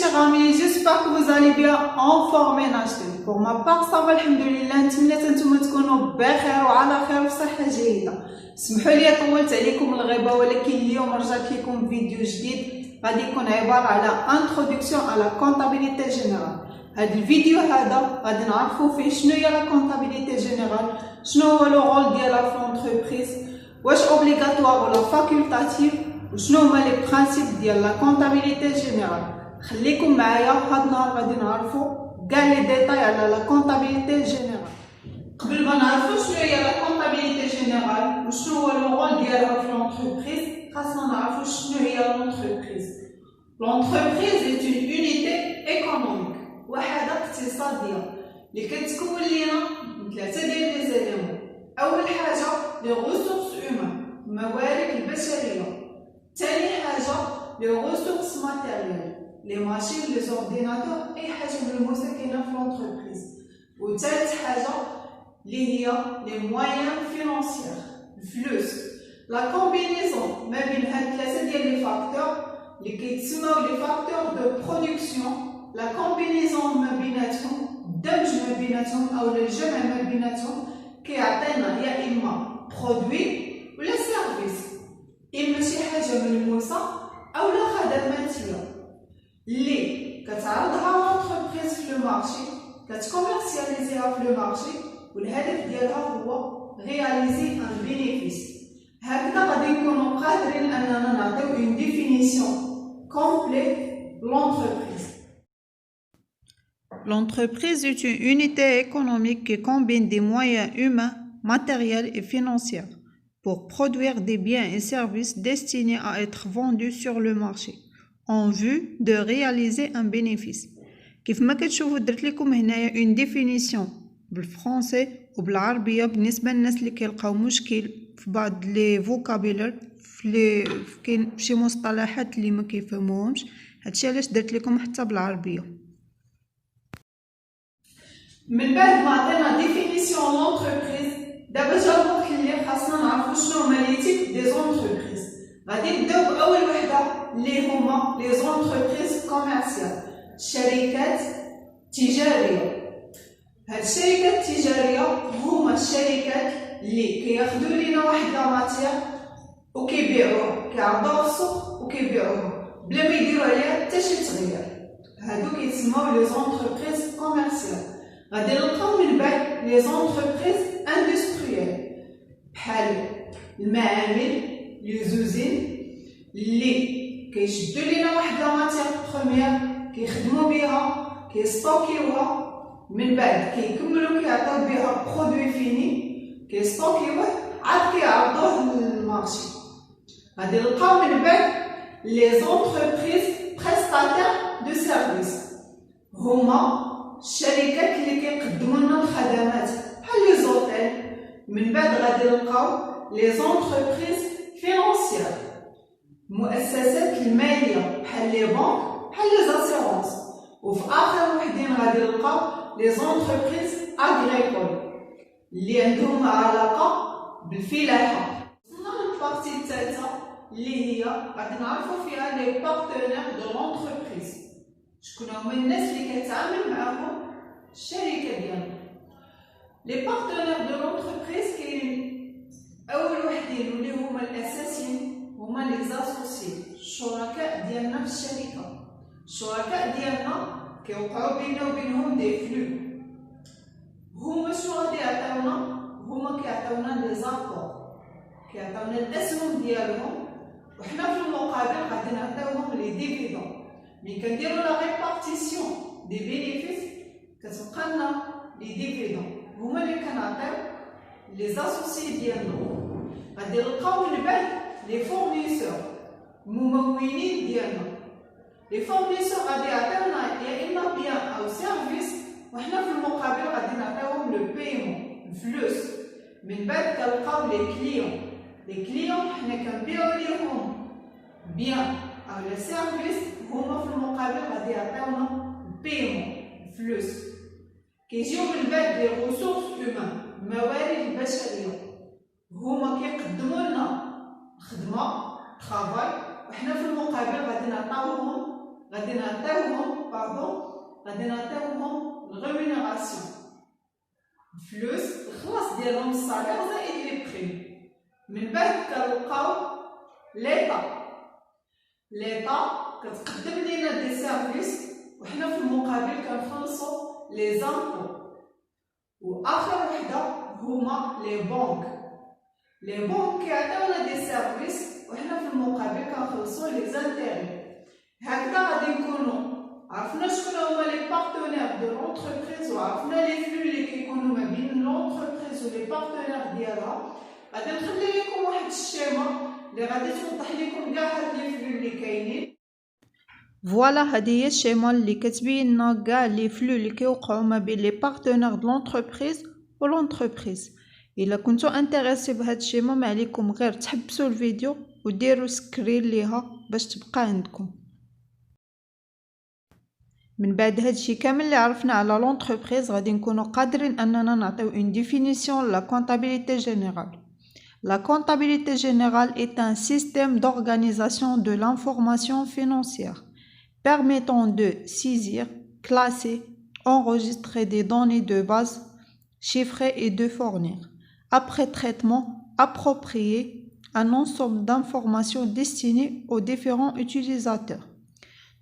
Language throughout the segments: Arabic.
chers amis, j'espère que vous allez bien en forme et nacheté. Pour ma part, ça va alhamdoulilah. نتمنى نتوما تكونوا بخير وعلى خير وصحة جيدة. اسمحوا لي طولت عليكم الغيبة، ولكن اليوم رجعت لكم فيديو جديد غادي يكون عبارة على introduction à la comptabilité générale. هذا الفيديو هذا غادي نعرفوا فيه شنو هي لا كونتابيليتي جينيرال، شنو هو لو رول ديالها في لونتربريز، واش اوبليغاتوار ولا فاكولتاتيف، وشنو هما لي برانسيپ ديال لا كونتابيليتي جينيرال. خليكم معايا، هاد النهار غادي نعرفوا كاع لي ديتاي على لا كونتابيليتي جينيرال. قبل ما نعرفوا شنو هي لا كونتابيليتي جينيرال وشنو هو لو رول ديالها في لونتربريز، خاصنا نعرفوا شنو هي لونتربريز. لونتربريز est une unité économique، وحدة اقتصادية اللي كتكون لينا من ثلاثة ديال لي زيليمون. أول حاجة لي ريسورس هيومان، الموارد البشرية. ثاني حاجة لي ريسورس ماتيريال، لي ماشين لي زورديناتور، أي حاجة ملموسة كاينة في لونتربريز. وثالث حاجة اللي هي لي مويان فينانسيير، الفلوس. لا كومبينيزون ما بين هاد ثلاثة ديال لي فاكتور اللي كيتسماو لي فاكتور دو برودكسيون. لا كومبينيزون ما بيناتهم، الدمج ما بيناتهم او الجمع ما بيناتهم كيعطينا يا اما برودوي ولا سيرفيس، اما شي حاجه ملموسه او لا خدماتيه اللي كتعرضها لونتربريز في لو مارشي، كتكوميرسياليزيها في لو مارشي، والهدف ديالها هو رياليزي ان بينيفيس. هكذا غادي نكونوا قادرين اننا نعطيو اون ديفينيسيون كومبليت لونتربريز. L'entreprise est une unité économique qui combine des moyens humains, matériels et financiers pour produire des biens et services destinés à être vendus sur le marché en vue de réaliser un bénéfice. كيف ما كتشوفوا درت لكم هنايا une définition بالفرنسي وبالعربيه بالنسبه للناس اللي كيلقاو مشكل في بعض لي فوكابولير كاين شي مصطلحات اللي ما كيفهموهمش، هادشي علاش درت لكم حتى بالعربيه. من بعد ما عطينا ديفينيسيون لونتربريز، دابا جا الوقت اللي خاصنا نعرفوا شنو هما لي تيب دي زونتربريز. غادي نبداو باول وحده اللي هما لي زونتربريز كوميرسيال، الشركات التجاريه. هاد الشركات التجاريه هما الشركات اللي كياخدو لينا واحد لا ماتير وكيبيعوها، كيعرضوها في السوق وكيبيعوها بلا ما يديروا عليها حتى شي تغيير. هادو كيتسماو لي زونتربريز كوميرسيال. غادي نلقاو من بعد لي زونتربريز اندستريال بحال المعامل، لي زوزين اللي كيشدو لينا واحد لا ماتير بروميير كيخدموا بها، كيستوكيوها، من بعد كيكملوا كيعطيو بها برودوي فيني، كيستوكيوه عاد كيعرضوه للمارشي. غادي نلقاو من بعد لي زونتربريز بريستاتير دو سيرفيس، هما الشركات اللي كيقدموا لنا الخدمات بحال لي زوتيل. من بعد غادي نلقاو لي زونتربريز فينانسيير، المؤسسات الماليه بحال لي بنك، بحال لي زاسيرونس. وفي اخر وحدين غادي نلقاو لي زونتربريز اغريكول اللي عندهم علاقه بالفلاحه. وصلنا للبارتي الثالثه اللي هي غادي نعرفوا فيها لي بارتنير دو لونتربريز، شكون هما الناس اللي كتعامل معاهم الشركه ديالنا. لي بارتنير دو لونتربريز كاينين اول وحدين واللي هما الاساسيين، هما لي زاسوسي، الشركاء ديالنا في الشركه. الشركاء ديالنا كيوقعوا بيننا وبينهم دي فلو. هما شنو غادي يعطيونا؟ هما كيعطيونا لي زابور، كيعطيونا الاسهم ديالهم، وحنا في المقابل غادي نعطيوهم لي ديفيدون. ملي كنديرو لا ريبارتيسيون دي بينيفيس كتبقى لنا لي ديفيدون، هما اللي كنعطيو لي زاسوسي ديالنا. غادي نلقاو من بعد لي فورنيسور، الممولين ديالنا. لي فورنيسور غادي يعطيونا يا اما بيان او سيرفيس، وحنا في المقابل غادي نعطيوهم لو بايمون، الفلوس. من بعد كنلقاو لي كليون. لي كليون حنا كنبيعو ليهم بيان او لا سيرفيس، هما في المقابل غادي يعطيونا البايمون، الفلوس. كيجيو من بعد لي ريسورس هيومان، الموارد البشريه، هما كيقدموا لنا الخدمه، ترافاي، وحنا في المقابل غادي نعطيوهم غادي نعطيوهم الغيمينيراسيون الفلوس الخلاص ديالهم الصالير زائد لي بريم. من بعد كنلقاو ليطا كتقدم لينا دي سيرفيس وحنا في المقابل كنخلصو لي زامبو. واخر وحده هما لي بنك كيعطيونا دي سيرفيس وحنا في المقابل كنخلصو لي زانتيري. هكذا غادي نكونو عرفنا شكون هما لي بارتنير دو لونتربريز وعرفنا لي فلو اللي كيكونوا ما بين لونتربريز ولي بارتنير ديالها. غادي نخلي لكم واحد الشيما اللي غادي توضح لكم كاع هاد لي فلو اللي كاينين. فوالا هذه هي الشيما اللي كتبين لنا كاع لي فلو اللي كيوقعوا ما بين لي بارتنير د لونتربريز و لونتربريز. الا كنتو انتريسي بهاد الشيما ما عليكم غير تحبسوا الفيديو وديروا سكرين ليها باش تبقى عندكم. من بعد هادشي كامل اللي عرفنا على لونتربريز غادي نكونوا قادرين اننا نعطيو اون ديفينيسيون لا كونطابيليتي جينيرال. La comptabilité générale est un système d'organisation de l'information financière permettant de saisir, classer, enregistrer des données de base, chiffrer et de fournir, après traitement approprié, un ensemble d'informations destinées aux différents utilisateurs.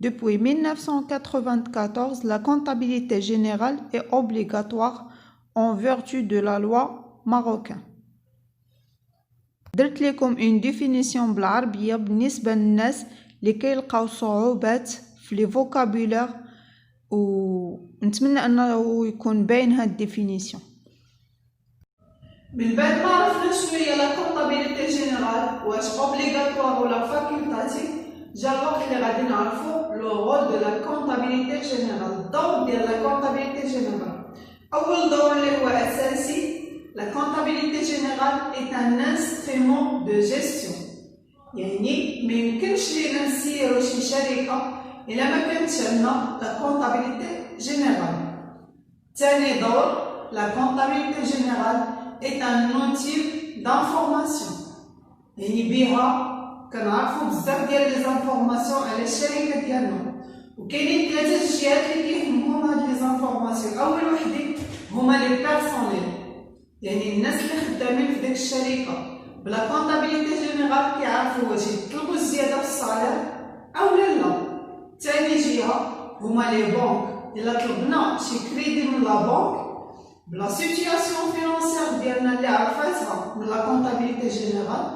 Depuis 1994, la comptabilité générale est obligatoire en vertu de la loi marocaine. درت لكم اون ديفينيسيون بالعربيه بالنسبه للناس اللي كيلقاو صعوبات في لي فوكابولير ونتمنى انه يكون باين هاد الديفينيسيون. من بعد ما عرفنا شنو هي لا كونطابيليتي جينيرال واش اوبليغاتوار ولا فاكولتاتيف، جا الوقت اللي غادي نعرفوا لو رول دو لا كونطابيليتي جينيرال، الدور ديال لا كونطابيليتي جينيرال. اول دور اللي هو اساسي، la comptabilité générale est un instrument de gestion. يعني ما يمكنش لينا نسيرو شي شركة إلا ما كانتش عندنا la comptabilité générale. ثاني دور، la comptabilité générale est un outil d'information. يعني بها كنعرفو بزاف ديال لي زانفورماسيون على الشركة ديالنا. وكاينين 3 جهات اللي كيهمهم هاد لي زانفورماسيون. أول وحدين هما لي بيرسونيل، يعني الناس اللي خدامين في ديك الشركه بلا كونطابيليتي جينيرال كيعرفوا واش يطلبوا الزياده في الصالير او لا. ثاني جهه هما لي بنك، الا طلبنا شي كريدي من لا بنك بلا سيتوياسيون فينانسيير ديالنا اللي عرفاتها من لا كونطابيليتي جينيرال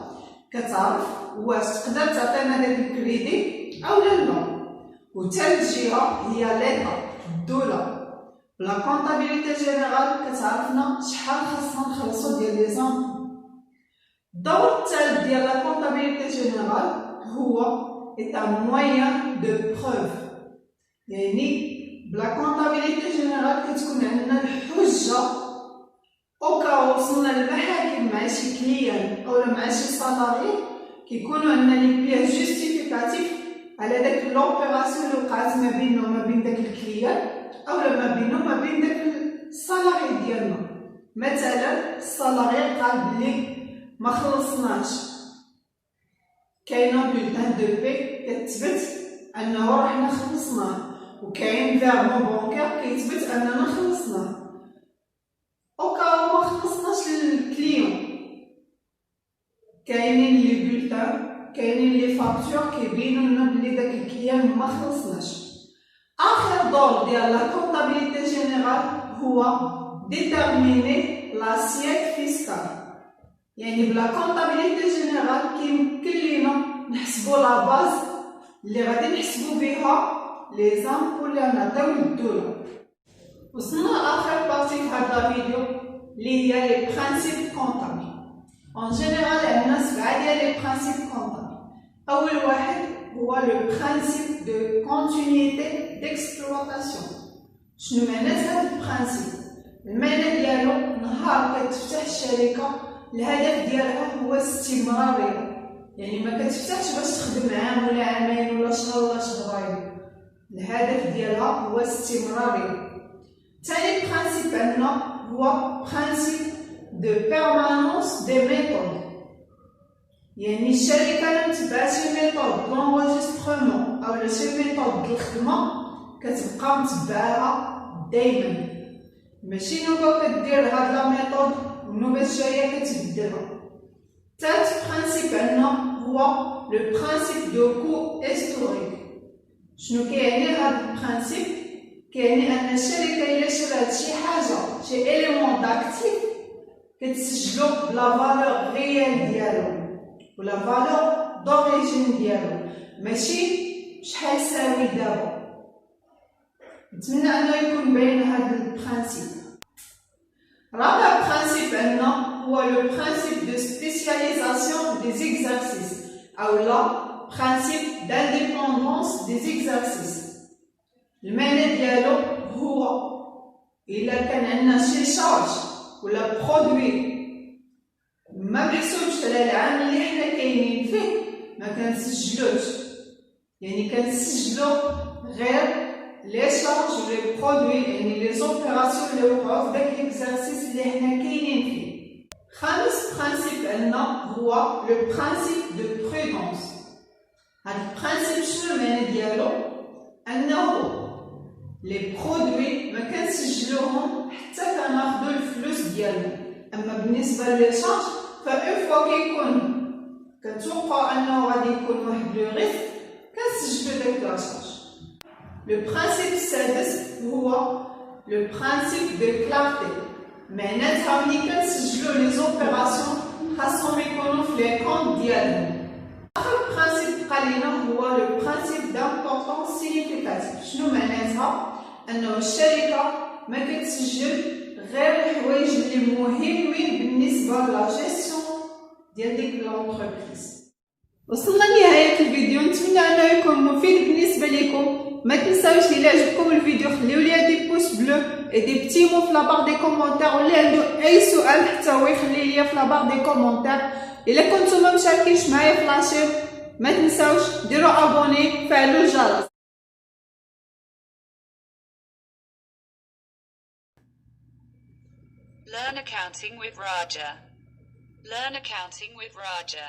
كتعرف واش تقدر تعطينا داك الكريدي او لا. وثالث جهه هي ليطا الدوله، لا كونطابيليتي جينيرال كتعرفنا شحال خاصنا نخلصو ديال لي زامبو. الدور الثالث ديال لا كونطابيليتي جينيرال هو est un moyen de preuve، يعني بلا كونطابيليتي جينيرال كتكون عندنا الحجه اوكا وصلنا للمحاكم مع شي كليان اولا مع شي سالاري، كيكونوا عندنا لي بياس جوستيفيكاتيف على داك لوبيراسيون اللي وقعت ما بيننا وما بين داك الكليان اولا ما بينه وما بين داك الصالاري ديالنا. مثلا الصالاري قال بلي ما خلصناش، كاينه بولتان دو بي كتثبت انه رحنا خلصناه، وكاين فيرمون بونكير كيثبت اننا خلصناه. اوكا ما خلصناش للكليون، كاينين لي بولتان، كاينين لي فاكتور كيبينوا لنا بلي داك الكليان ما خلصناش. آخر دور ديال لا كونطابيليتي جينيرال هو ديتيرميني لاسييت فيسكال، يعني بلا كونطابيليتي جينيرال كيمكن لينا نحسبو لا باز اللي غادي نحسبو بها لي زامبو اللي غنعطيو للدولة. وصلنا لآخر بارتي في هذا الفيديو اللي هي لي برانسيب كونطابل. اون جينيرال عندنا 7 ديال لي برانسيب كونطابل. أول واحد هو لو برانسيب دو كونتينيتي ديكسبلوطاسيون. شنو معنات هذا البرانسيب؟ المعنى ديالو نهار كتفتح الشركه الهدف ديالها هو الاستمراريه، يعني ما كتفتحش باش تخدم عام ولا عامين ولا شهر ولا شهرين، الهدف ديالها هو الاستمراريه. ثاني برانسيب عندنا هو برانسيب دو بيرمانونس دي ميثود، يعني الشركه اللي متبعه شي ميثود لونغوجيسترمون اولا شي ميثود د الخدمه كتبقى متبعها دائما، ماشي نوبة كدير هاد لا ميثود والنوبة الجاية كتبدلها. ثالث برانسيب عندنا هو لو برانسيب دو كو هيستوريك. شنو كيعني هاد البرانسيب؟ كيعني ان الشركة الا شرات شي حاجة شي اليمون داكتيف كتسجلو بلا فالور ريال ديالو ولا فالور دوريجين ديالو، ماشي شحال ساوي دابا. نتمنى انه يكون باين هذا البرانسيب. رابع برانسيب عندنا هو لو برانسيب دو سبيسياليزاسيون دي زيكزارسيس او لا برانسيب d'aindépendance des exercices. المعنى ديالو هو الا كان عندنا شي شارج ولا برودوي ما محسوبش على العام اللي حنا كاينين فيه ما كنسجلوش، يعني كنسجلو غير لي شارج و لي برودوي، يعني لي زوبيراسيون اللي وقعوا في داك ليكزارسيس اللي حنا كاينين فيه. خامس برانسيب عندنا هو لو برانسيب دو برودونس. هاد البرانسيب شنو المعنى ديالو؟ انه لي برودوي ما كنسجلوهم حتى كناخدو الفلوس ديالهم، اما بالنسبه لي شارج فاون فوا كيكون كنتوقعوا انه غادي يكون واحد لو ريسك كنسجلو داك لا شارج. لو برانسيب السادس هو لو برانسيب دو كلارتي. معناتها ملي كنسجلو لي زوبيراسيون خاصهم يكونوا في لي كونط ديالهم. اخر برانسيب بقى لينا هو لو برانسيب دامبورطونس سينيفيكاتيف. شنو معناتها؟ انه الشركه ما كتسجل غير الحوايج اللي مهمين بالنسبه لا جيستيون ديال ديك لونتربريز. وصلنا لنهايه الفيديو، نتمنى انه يكون مفيد بالنسبه لكم. ما تنساوش الى عجبكم الفيديو خليو لي دي بوس بلو اي دي بتي مو في لابار دي كومونتير، واللي عنده اي سؤال حتى هو يخلي لي في لابار دي كومونتير. الا كنتم ما مشاركينش معايا في لاشين ما تنساوش ديروا ابوني فعلوا الجرس. Learn accounting with Raja. Learn accounting with Raja.